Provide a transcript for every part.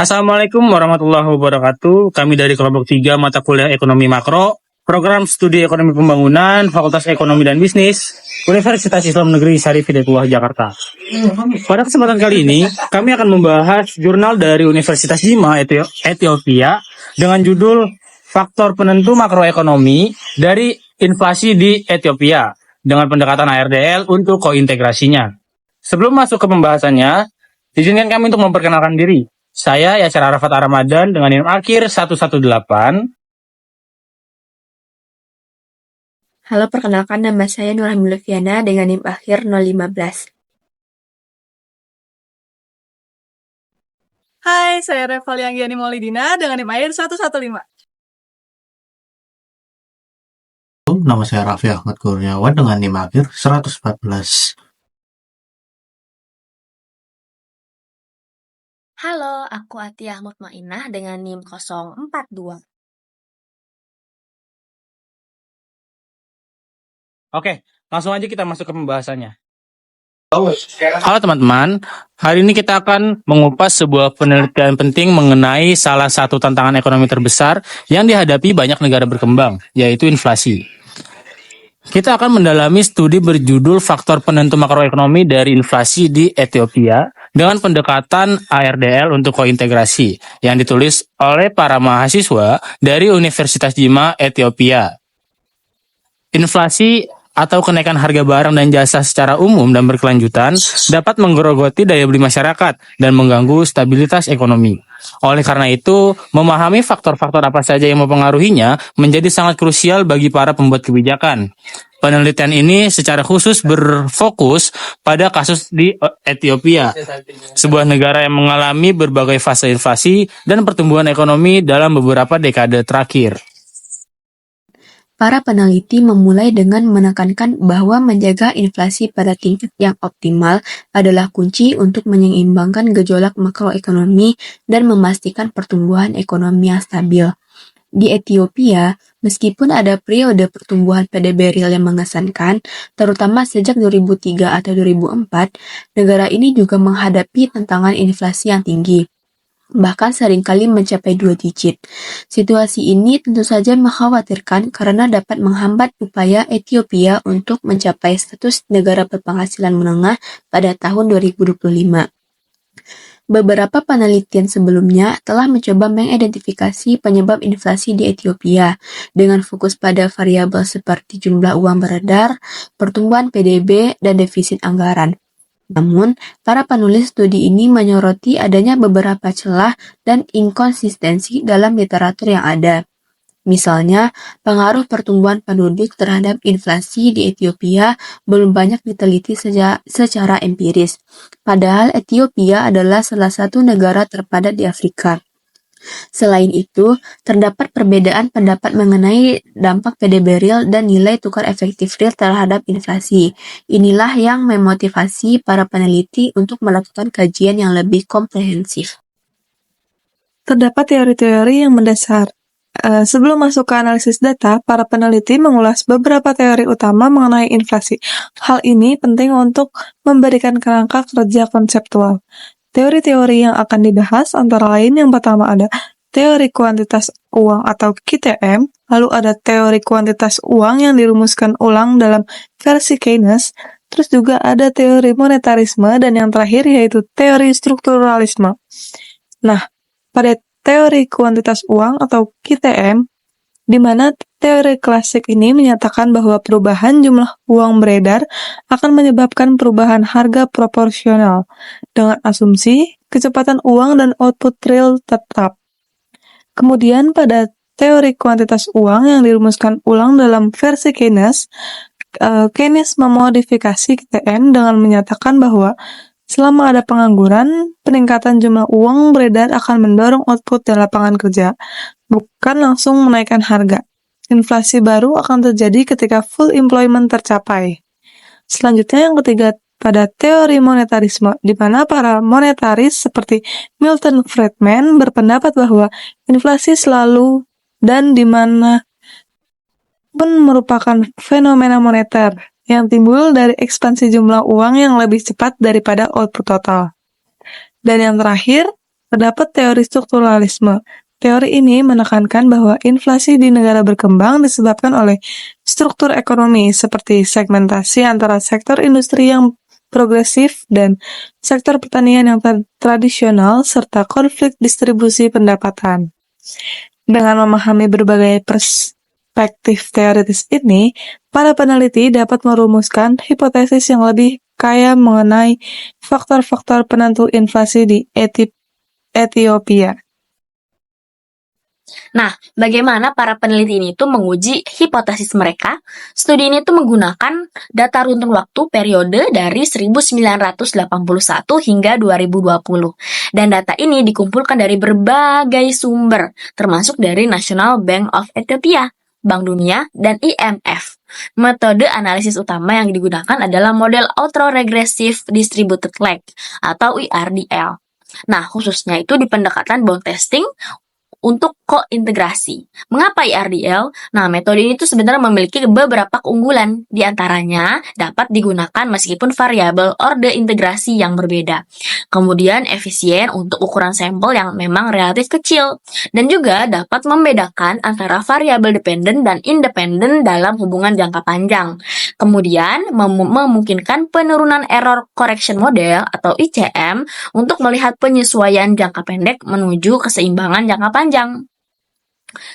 Assalamualaikum warahmatullahi wabarakatuh. Kami dari kelompok 3 mata kuliah Ekonomi Makro, Program Studi Ekonomi Pembangunan, Fakultas Ekonomi dan Bisnis, Universitas Islam Negeri Syarif Hidayatullah Jakarta. Pada kesempatan kali ini, kami akan membahas jurnal dari Universitas Jima Ethiopia dengan judul Faktor Penentu Makroekonomi dari Inflasi di Ethiopia dengan pendekatan ARDL untuk kointegrasinya. Sebelum masuk ke pembahasannya, izinkan kami untuk memperkenalkan diri. Saya Yasir Arafat Ramadan dengan NIM akhir 118. Halo, perkenalkan nama saya Nurhamil Lufiana dengan NIM akhir 015. Hai, saya Revalianggiani Maulidina dengan NIM akhir 115. Nama saya Raffi Ahmad Kurniawan dengan NIM akhir 114. Halo, aku Atiyah Mutmainah dengan NIM 042. Oke, langsung aja kita masuk ke pembahasannya. Halo teman-teman, hari ini kita akan mengupas sebuah penelitian penting mengenai salah satu tantangan ekonomi terbesar yang dihadapi banyak negara berkembang, yaitu inflasi. Kita akan mendalami studi berjudul Faktor Penentu Makroekonomi dari Inflasi di Ethiopia dengan pendekatan ARDL untuk kointegrasi yang ditulis oleh para mahasiswa dari Universitas Jima Ethiopia. Inflasi atau kenaikan harga barang dan jasa secara umum dan berkelanjutan dapat menggerogoti daya beli masyarakat dan mengganggu stabilitas ekonomi. Oleh karena itu, memahami faktor-faktor apa saja yang mempengaruhinya menjadi sangat krusial bagi para pembuat kebijakan. Penelitian ini secara khusus berfokus pada kasus di Ethiopia, sebuah negara yang mengalami berbagai fase inflasi dan pertumbuhan ekonomi dalam beberapa dekade terakhir. Para peneliti memulai dengan menekankan bahwa menjaga inflasi pada tingkat yang optimal adalah kunci untuk menyeimbangkan gejolak makroekonomi dan memastikan pertumbuhan ekonomi yang stabil. Di Ethiopia, meskipun ada periode pertumbuhan PDB real yang mengesankan, terutama sejak 2003 atau 2004, negara ini juga menghadapi tantangan inflasi yang tinggi, bahkan seringkali mencapai 2 digit. Situasi ini tentu saja mengkhawatirkan karena dapat menghambat upaya Ethiopia untuk mencapai status negara berpenghasilan menengah pada tahun 2025. Beberapa penelitian sebelumnya telah mencoba mengidentifikasi penyebab inflasi di Ethiopia dengan fokus pada variabel seperti jumlah uang beredar, pertumbuhan PDB, dan defisit anggaran. Namun, para penulis studi ini menyoroti adanya beberapa celah dan inkonsistensi dalam literatur yang ada. Misalnya, pengaruh pertumbuhan penduduk terhadap inflasi di Ethiopia belum banyak diteliti secara empiris, padahal Ethiopia adalah salah satu negara terpadat di Afrika. Selain itu, terdapat perbedaan pendapat mengenai dampak PDB real dan nilai tukar efektif real terhadap inflasi. Inilah yang memotivasi para peneliti untuk melakukan kajian yang lebih komprehensif. Terdapat teori-teori yang mendasar. Sebelum masuk ke analisis data, para peneliti mengulas beberapa teori utama mengenai inflasi. Hal ini penting untuk memberikan kerangka kerja konseptual. Teori-teori yang akan dibahas antara lain yang pertama ada teori kuantitas uang atau QTM, lalu ada teori kuantitas uang yang dirumuskan ulang dalam versi Keynes, terus juga ada teori monetarisme, dan yang terakhir yaitu teori strukturalisme. Nah, pada teori kuantitas uang atau QTM, di mana teori klasik ini menyatakan bahwa perubahan jumlah uang beredar akan menyebabkan perubahan harga proporsional dengan asumsi kecepatan uang dan output real tetap. Kemudian pada teori kuantitas uang yang dirumuskan ulang dalam versi Keynes, Keynes memodifikasi QTM dengan menyatakan bahwa selama ada pengangguran, peningkatan jumlah uang beredar akan mendorong output dan lapangan kerja, bukan langsung menaikkan harga. Inflasi baru akan terjadi ketika full employment tercapai. Selanjutnya yang ketiga pada teori monetarisme, di mana para monetaris seperti Milton Friedman berpendapat bahwa inflasi selalu dan di mana pun merupakan fenomena moneter yang timbul dari ekspansi jumlah uang yang lebih cepat daripada output total. Dan yang terakhir, Terdapat teori strukturalisme. Teori ini menekankan bahwa inflasi di negara berkembang disebabkan oleh struktur ekonomi seperti segmentasi antara sektor industri yang progresif dan sektor pertanian yang tradisional serta konflik distribusi pendapatan. Dengan memahami berbagai perspektif teoritis ini, para peneliti dapat merumuskan hipotesis yang lebih kaya mengenai faktor-faktor penentu inflasi di Ethiopia. Nah, bagaimana para peneliti ini tuh menguji hipotesis mereka? Studi ini tuh menggunakan data runtun waktu periode dari 1981 hingga 2020. Dan data ini dikumpulkan dari berbagai sumber, termasuk dari National Bank of Ethiopia, Bank Dunia, dan IMF. Metode analisis utama yang digunakan adalah model Autoregressive Distributed Lag atau IRDL. Nah, khususnya itu di pendekatan bound testing untuk kointegrasi. Mengapa IRDL? Nah, metode ini tuh sebenarnya memiliki beberapa keunggulan. Di antaranya dapat digunakan meskipun variabel orde integrasi yang berbeda. Kemudian efisien untuk ukuran sampel yang memang relatif kecil. Dan juga dapat membedakan antara variabel dependen dan independen dalam hubungan jangka panjang. Kemudian memungkinkan penurunan error correction model atau ICM untuk melihat penyesuaian jangka pendek menuju keseimbangan jangka panjang.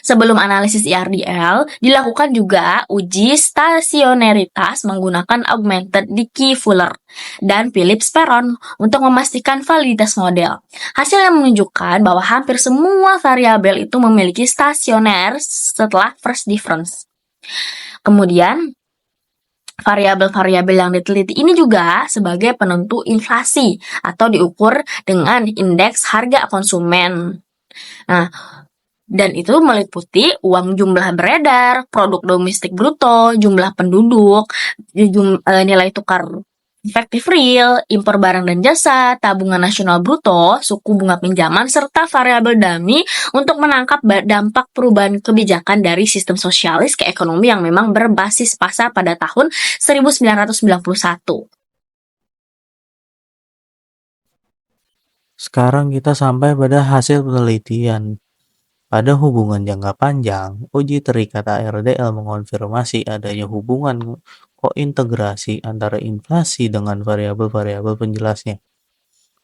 Sebelum analisis IRDL, dilakukan juga uji stasionaritas menggunakan augmented Dickey-Fuller dan Phillips-Perron untuk memastikan validitas model. Hasil yang menunjukkan bahwa hampir semua variabel itu memiliki stasioner setelah first difference. Kemudian, variabel-variabel yang diteliti ini juga sebagai penentu inflasi atau diukur dengan indeks harga konsumen. Nah, dan itu meliputi uang jumlah beredar, produk domestik bruto, jumlah penduduk, nilai tukar efektif real, impor barang dan jasa, tabungan nasional bruto, suku bunga pinjaman, serta variabel dummy untuk menangkap dampak perubahan kebijakan dari sistem sosialis ke ekonomi yang memang berbasis pasar pada tahun 1991. Sekarang kita sampai pada hasil penelitian. Pada hubungan jangka panjang, uji terikat ARDL mengonfirmasi adanya hubungan kointegrasi antara inflasi dengan variabel-variabel penjelasnya.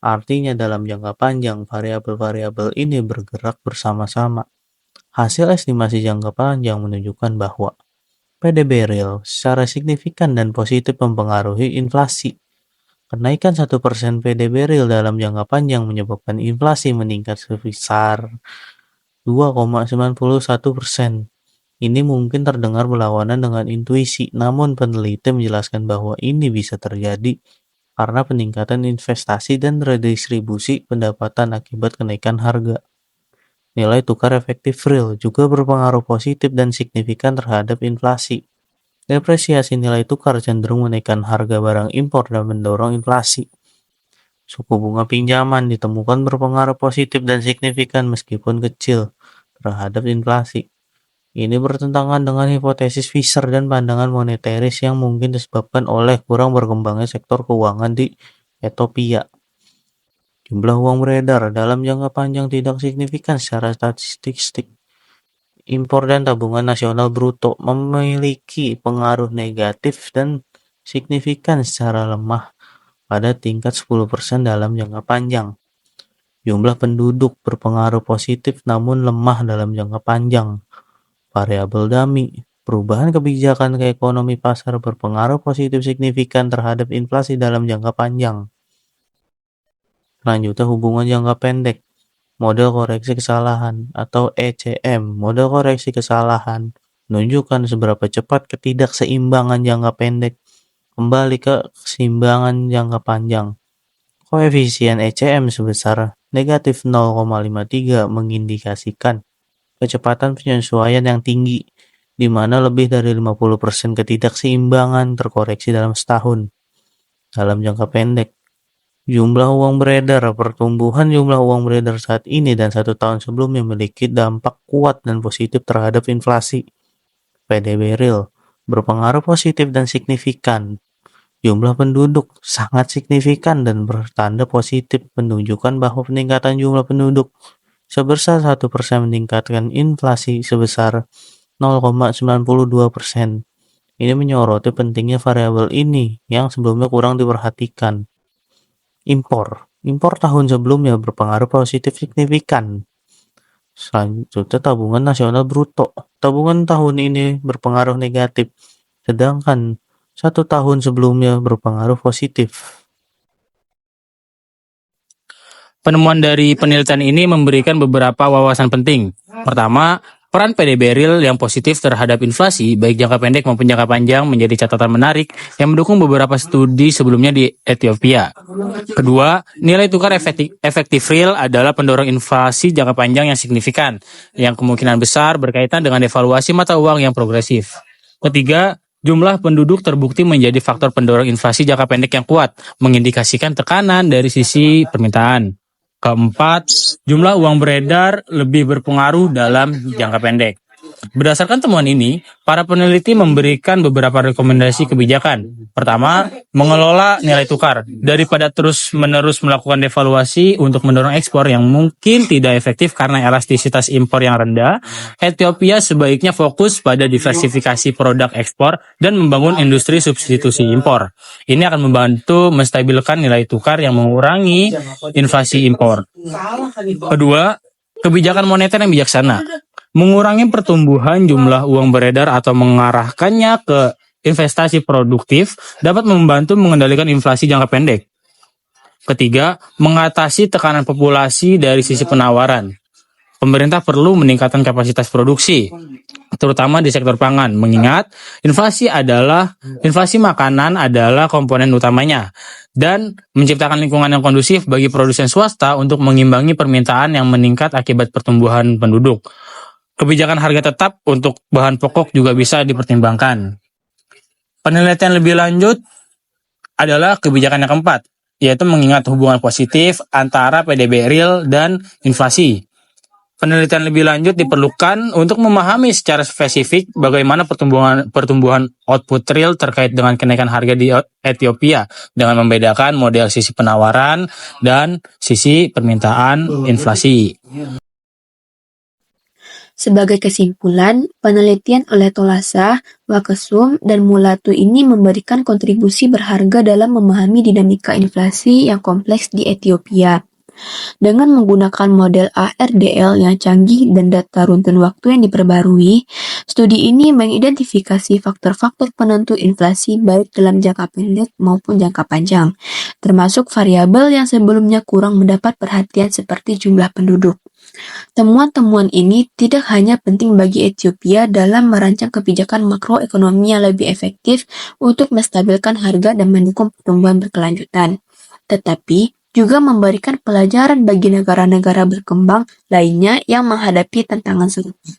Artinya dalam jangka panjang, variabel-variabel ini bergerak bersama-sama. Hasil estimasi jangka panjang menunjukkan bahwa PDB real secara signifikan dan positif mempengaruhi inflasi. Kenaikan 1% PDB real dalam jangka panjang menyebabkan inflasi meningkat sebesar 2,91%. Ini mungkin terdengar berlawanan dengan intuisi, namun peneliti menjelaskan bahwa ini bisa terjadi karena peningkatan investasi dan redistribusi pendapatan akibat kenaikan harga. Nilai tukar efektif real juga berpengaruh positif dan signifikan terhadap inflasi. Depresiasi nilai tukar cenderung menaikkan harga barang impor dan mendorong inflasi. Suku bunga pinjaman ditemukan berpengaruh positif dan signifikan meskipun kecil terhadap inflasi. Ini bertentangan dengan hipotesis Fisher dan pandangan moneteris yang mungkin disebabkan oleh kurang berkembangnya sektor keuangan di Ethiopia. Jumlah uang beredar dalam jangka panjang tidak signifikan secara statistik. Impor dan tabungan nasional bruto memiliki pengaruh negatif dan signifikan secara lemah pada tingkat 10% dalam jangka panjang. Jumlah penduduk berpengaruh positif namun lemah dalam jangka panjang. Variabel dummy, perubahan kebijakan ke ekonomi pasar berpengaruh positif signifikan terhadap inflasi dalam jangka panjang. Selanjutnya hubungan jangka pendek. Model koreksi kesalahan atau ECM, model koreksi kesalahan, menunjukkan seberapa cepat ketidakseimbangan jangka pendek kembali ke keseimbangan jangka panjang. Koefisien ECM sebesar negatif 0,53 mengindikasikan kecepatan penyesuaian yang tinggi, di mana lebih dari 50% ketidakseimbangan terkoreksi dalam setahun. Dalam jangka pendek, jumlah uang beredar, pertumbuhan jumlah uang beredar saat ini dan 1 tahun sebelumnya memiliki dampak kuat dan positif terhadap inflasi. PDB real berpengaruh positif dan signifikan. jumlah penduduk sangat signifikan dan bertanda positif, menunjukkan bahwa peningkatan jumlah penduduk sebesar 1% meningkatkan inflasi sebesar 0,92%. Ini menyoroti pentingnya variabel ini yang sebelumnya kurang diperhatikan. Impor tahun sebelumnya berpengaruh positif signifikan. Selanjutnya tabungan nasional bruto. Tabungan tahun ini berpengaruh negatif, sedangkan 1 tahun sebelumnya berpengaruh positif. Penemuan dari penelitian ini memberikan beberapa wawasan penting. Pertama, peran PDB real yang positif terhadap inflasi, baik jangka pendek maupun jangka panjang, menjadi catatan menarik yang mendukung beberapa studi sebelumnya di Ethiopia. Kedua, nilai tukar efektif real adalah pendorong inflasi jangka panjang yang signifikan, yang kemungkinan besar berkaitan dengan devaluasi mata uang yang progresif. Ketiga, jumlah penduduk terbukti menjadi faktor pendorong inflasi jangka pendek yang kuat, mengindikasikan tekanan dari sisi permintaan. Keempat, jumlah uang beredar lebih berpengaruh dalam jangka pendek. Berdasarkan temuan ini, para peneliti memberikan beberapa rekomendasi kebijakan. Pertama, mengelola nilai tukar. Daripada terus-menerus melakukan devaluasi untuk mendorong ekspor yang mungkin tidak efektif karena elastisitas impor yang rendah, Ethiopia sebaiknya fokus pada diversifikasi produk ekspor dan membangun industri substitusi impor. Ini akan membantu menstabilkan nilai tukar yang mengurangi inflasi impor. Kedua, kebijakan moneter yang bijaksana. Mengurangi pertumbuhan jumlah uang beredar atau mengarahkannya ke investasi produktif dapat membantu mengendalikan inflasi jangka pendek. Ketiga, mengatasi tekanan populasi dari sisi penawaran. Pemerintah perlu meningkatkan kapasitas produksi, terutama di sektor pangan, mengingat inflasi makanan adalah komponen utamanya, dan menciptakan lingkungan yang kondusif bagi produsen swasta untuk mengimbangi permintaan yang meningkat akibat pertumbuhan penduduk. Kebijakan harga tetap untuk bahan pokok juga bisa dipertimbangkan. Penelitian lebih lanjut adalah kebijakan yang keempat, yaitu mengingat hubungan positif antara PDB real dan inflasi. Penelitian lebih lanjut diperlukan untuk memahami secara spesifik bagaimana pertumbuhan output real terkait dengan kenaikan harga di Ethiopia dengan membedakan model sisi penawaran dan sisi permintaan inflasi. Sebagai kesimpulan, penelitian oleh Tolasa, Wakesum, dan Mulatu ini memberikan kontribusi berharga dalam memahami dinamika inflasi yang kompleks di Ethiopia. Dengan menggunakan model ARDL yang canggih dan data runtun waktu yang diperbarui, studi ini mengidentifikasi faktor-faktor penentu inflasi baik dalam jangka pendek maupun jangka panjang, termasuk variabel yang sebelumnya kurang mendapat perhatian seperti jumlah penduduk. Temuan-temuan ini tidak hanya penting bagi Ethiopia dalam merancang kebijakan makroekonomi yang lebih efektif untuk menstabilkan harga dan mendukung pertumbuhan berkelanjutan, tetapi juga memberikan pelajaran bagi negara-negara berkembang lainnya yang menghadapi tantangan serupa.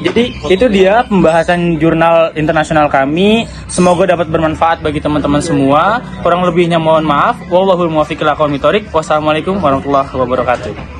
Jadi itu dia pembahasan jurnal internasional kami. Semoga dapat bermanfaat bagi teman-teman semua. Kurang lebihnya mohon maaf. Wallahul muwaffiq ila aqwamit thoriq. Wassalamualaikum warahmatullahi wabarakatuh.